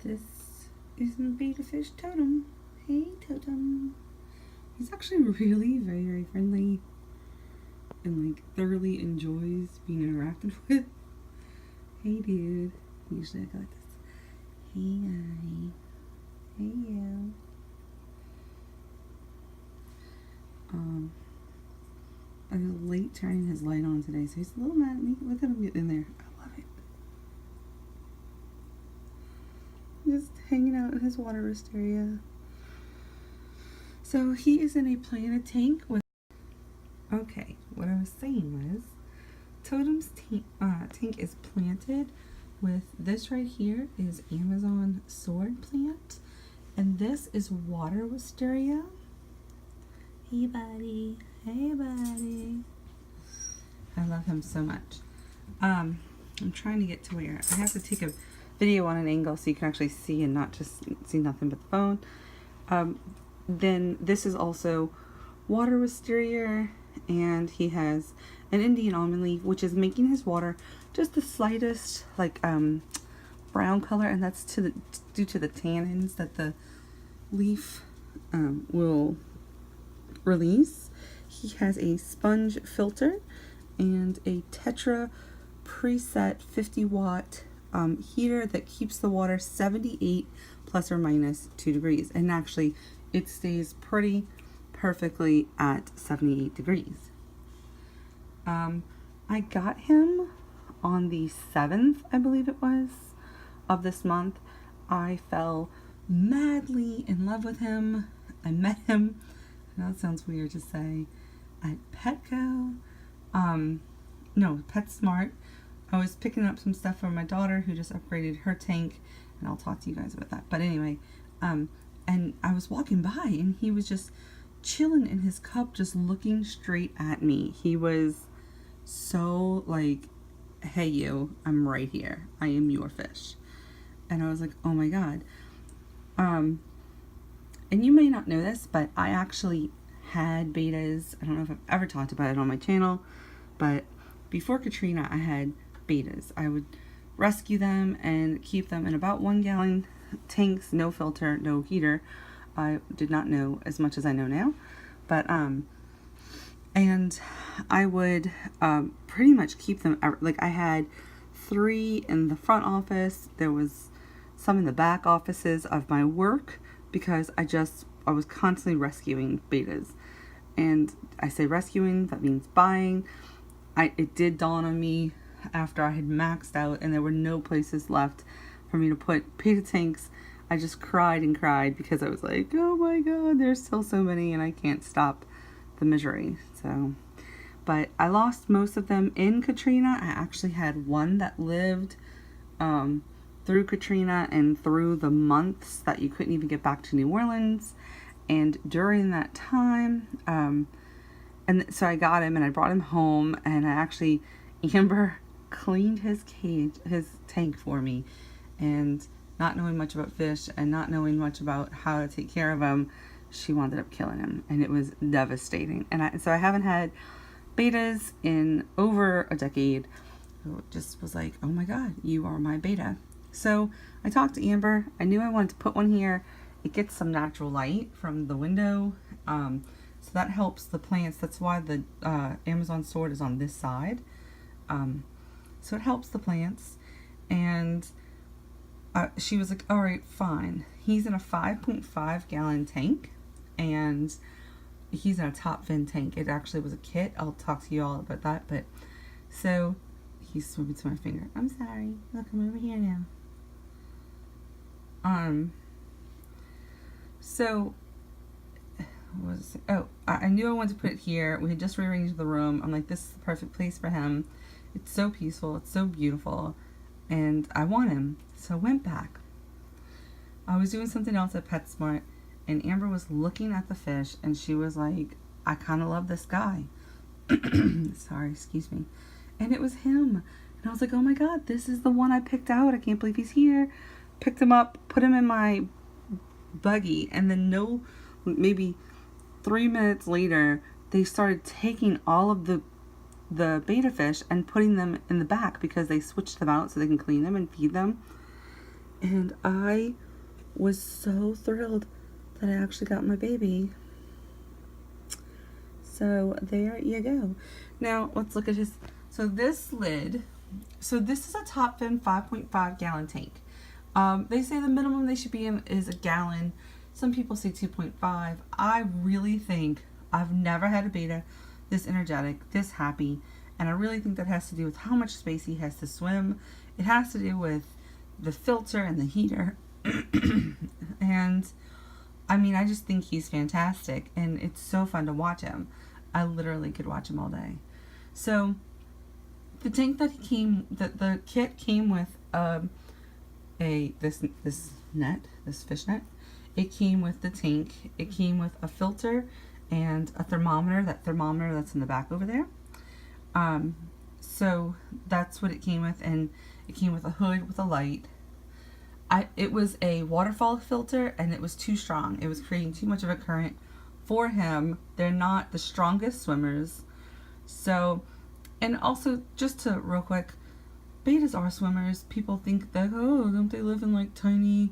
This is my beta fish Totem. Hey Totem. He's actually really very friendly and like thoroughly enjoys being interacted with. Hey dude. Usually I go like this. Hey guy. Hey you. I was late turning his light on today, so he's a little mad at me. Look at him get in there. I love it. Just hanging out in his water wisteria. So he is in a planted tank with. Okay, what I was saying was, Totem's tank is planted with this right here is Amazon sword plant, and this is water wisteria. Hey buddy, hey buddy. I love him so much. I'm trying to get to where I have to take a video on an angle so you can actually see and not just see nothing but the phone. Then this is also water wisteria, and he has an Indian almond leaf, which is making his water just the slightest like brown color, and that's due to the tannins that the leaf will release. He has a sponge filter and a Tetra preset 50-watt heater that keeps the water 78 plus or minus 2 degrees, and actually it stays pretty perfectly at 78 degrees. I got him on the 7th, I believe it was, of this month. I fell madly in love with him. I met him, I know it sounds weird to say, at Petco. No, PetSmart. I was picking up some stuff for my daughter who just upgraded her tank, and I'll talk to you guys about that. But anyway, and I was walking by, and he was just chilling in his cup, just looking straight at me. He was so like, hey you, I'm right here. I am your fish. And I was like, oh my God. And you may not know this, but I actually had betas. I don't know if I've ever talked about it on my channel, but before Katrina, I had betas. I would rescue them and keep them in about 1 gallon tanks, no filter, no heater. I did not know as much as I know now, but and I would pretty much keep them, like I had 3 in the front office. There was some in the back offices of my work, because I was constantly rescuing betas. And I say rescuing, that means buying. It did dawn on me after I had maxed out and there were no places left for me to put beta tanks. I just cried and cried because I was like, oh my God, there's still so many and I can't stop the misery. So, but I lost most of them in Katrina. I actually had one that lived through Katrina and through the months that you couldn't even get back to New Orleans. And during that time, and so I got him and I brought him home, and I actually, Amber cleaned his cage, his tank for me, and not knowing much about fish and not knowing much about how to take care of him, she wound up killing him, and it was devastating. And so I haven't had betas in over a decade. So it just was like, oh my God, you are my beta. So I talked to Amber. I knew I wanted to put one here. It gets some natural light from the window, so that helps the plants. That's why the Amazon sword is on this side. So it helps the plants. And she was like, all right, fine. He's in a 5.5 gallon tank, and he's in a top fin tank. It actually was a kit. I'll talk to you all about that. But so he's swimming to my finger. I'm sorry. Look, I'm over here now. So, I knew I wanted to put it here. We had just rearranged the room. I'm like, this is the perfect place for him. It's so peaceful. It's so beautiful. And I want him. So I went back. I was doing something else at PetSmart, and Amber was looking at the fish, and she was like, I kind of love this guy. Sorry, excuse me. And it was him. And I was like, oh my God, this is the one I picked out. I can't believe he's here. Picked him up, put him in my buggy, and then maybe 3 minutes later, they started taking all of the beta fish and putting them in the back because they switched them out so they can clean them and feed them. And I was so thrilled that I actually got my baby. So there you go. Now let's look at his, so this lid, so this is a Totem 5.5 gallon tank. They say the minimum they should be in is a gallon. Some people say 2.5. I really think, I've never had a Betta this energetic, this happy, and I really think that has to do with how much space he has to swim. It has to do with the filter and the heater. And I mean, I just think he's fantastic, and it's so fun to watch him. I literally could watch him all day. So the tank that he came, the kit came with this fish net. It came with the tank. It came with a filter and a thermometer. That thermometer that's in the back over there. So that's what it came with, and it came with a hood with a light. It was a waterfall filter, and it was too strong. It was creating too much of a current for him. They're not the strongest swimmers. So, and also, just to real quick, Bettas are swimmers. People think that, oh, don't they live in like tiny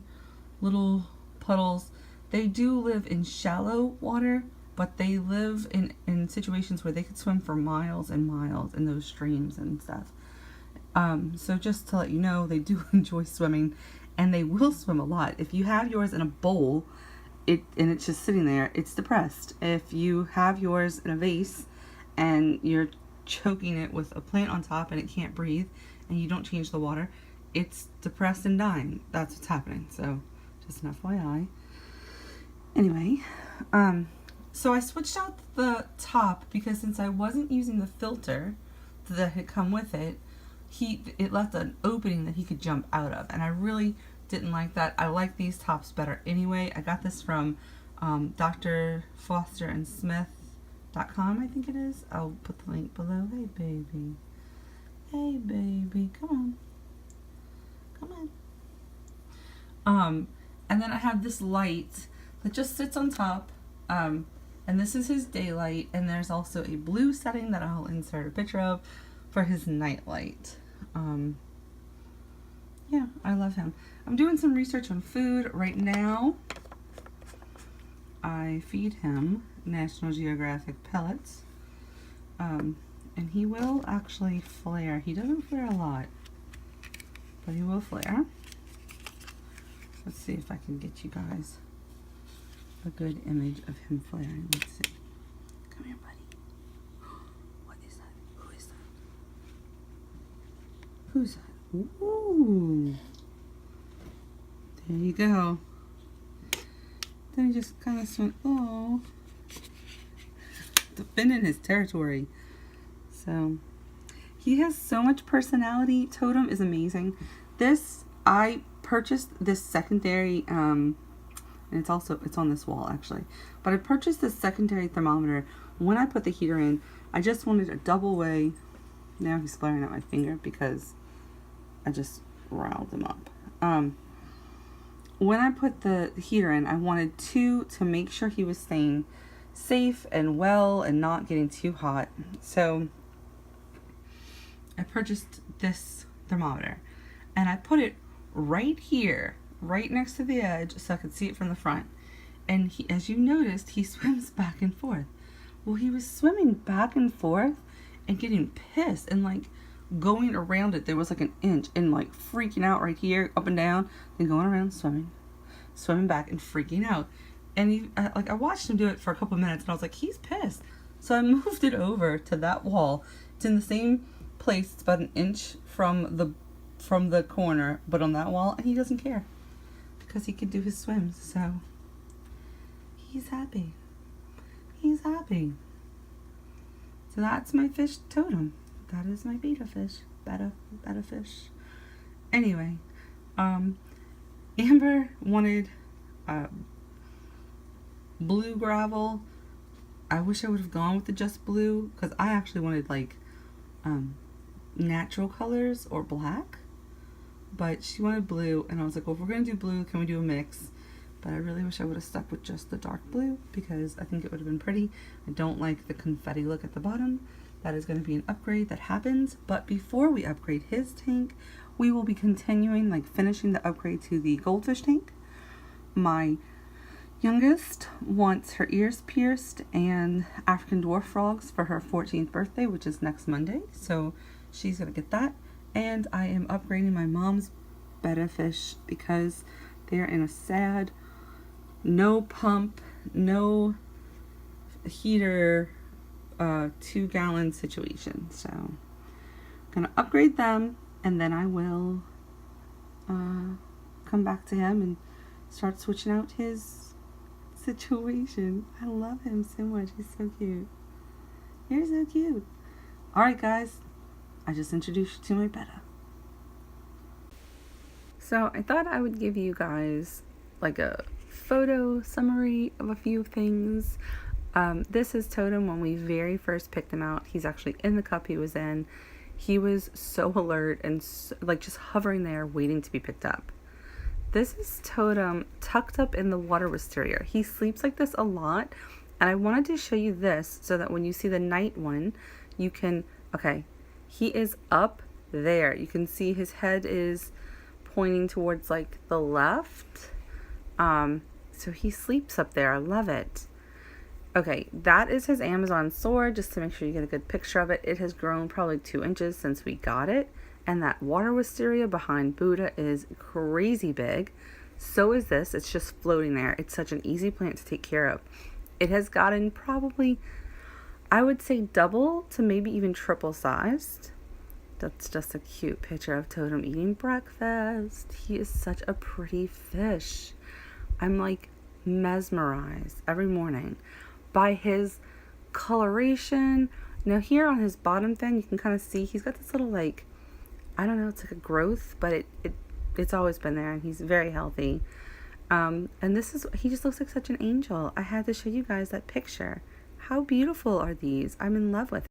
little puddles? They do live in shallow water, but they live in situations where they could swim for miles and miles in those streams and stuff. So just to let you know, they do enjoy swimming, and they will swim a lot. If you have yours in a bowl, and it's just sitting there, it's depressed. If you have yours in a vase and you're choking it with a plant on top and it can't breathe, and you don't change the water, it's depressed and dying. That's what's happening. So just an FYI. Anyway, so I switched out the top because since I wasn't using the filter that had come with it, it left an opening that he could jump out of, and I really didn't like that. I like these tops better anyway. I got this from Dr. Foster and Smith.com, I think it is. I'll put the link below. Hey baby. Hey baby, come on. Come on. And then I have this light that just sits on top. And this is his daylight, and there's also a blue setting that I'll insert a picture of for his nightlight. Yeah, I love him. I'm doing some research on food right now. I feed him National Geographic pellets, and he will actually flare. He doesn't flare a lot, but he will flare. Let's see if I can get you guys a good image of him flaring. Let's see. Come here, buddy. What is that? Who is that? Who's that? Ooh. There you go. Then he just kind of went, oh. Defending his territory. So, he has so much personality. Totem is amazing. I purchased this secondary, and it's on this wall actually. But I purchased this secondary thermometer. When I put the heater in, I just wanted a double way. Now he's flaring at my finger because I just riled him up. When I put the heater in, I wanted two to make sure he was staying safe and well and not getting too hot. So I purchased this thermometer, and I put it right here, right next to the edge, so I could see it from the front. And he, as you noticed, he swims back and forth. Well, he was swimming back and forth and getting pissed and like going around it. There was like an inch, and like freaking out right here, up and down, then going around, swimming back and freaking out. And I watched him do it for a couple minutes, and I was like, he's pissed. So I moved it over to that wall. It's in the same place. It's about an inch from the corner, but on that wall, and he doesn't care because he could do his swims. So he's happy. He's happy. So that's my fish totem. That is my Betta fish. Betta fish. Anyway, Amber wanted blue gravel. I wish I would have gone with the just blue, because I actually wanted like natural colors or black, but she wanted blue, and I was like, well, if we're gonna do blue, can we do a mix? But I really wish I would have stuck with just the dark blue, because I think it would have been pretty. I don't like the confetti look at the bottom. That is going to be an upgrade that happens. But before we upgrade his tank, we will be continuing, like finishing the upgrade to the goldfish tank. My youngest wants her ears pierced and African dwarf frogs for her 14th birthday, which is next Monday. So she's going to get that. And I am upgrading my mom's Betta fish because they're in a sad, no pump, no heater, 2-gallon situation. So I'm going to upgrade them, and then I will come back to him and start switching out his situation. I love him so much. He's so cute. You're so cute. Alright guys, I just introduced you to my Betta. So I thought I would give you guys like a photo summary of a few things. This is Totem when we very first picked him out. He's actually in the cup he was in. He was so alert and so, like just hovering there waiting to be picked up. This is Totem tucked up in the water wisteria. He sleeps like this a lot, and I wanted to show you this so that when you see the night one, you can, okay, he is up there. You can see his head is pointing towards like the left. So he sleeps up there. I love it. Okay, that is his Amazon sword, just to make sure you get a good picture of it. It has grown probably 2 inches since we got it. And that water wisteria behind Buddha is crazy big. So is this. It's just floating there. It's such an easy plant to take care of. It has gotten probably, I would say, double to maybe even triple sized. That's just a cute picture of Totem eating breakfast. He is such a pretty fish. I'm like mesmerized every morning by his coloration. Now here on his bottom fin, you can kind of see he's got this little like, I don't know, it's like a growth, but it's always been there, and he's very healthy. And this is, he just looks like such an angel. I had to show you guys that picture. How beautiful are these? I'm in love with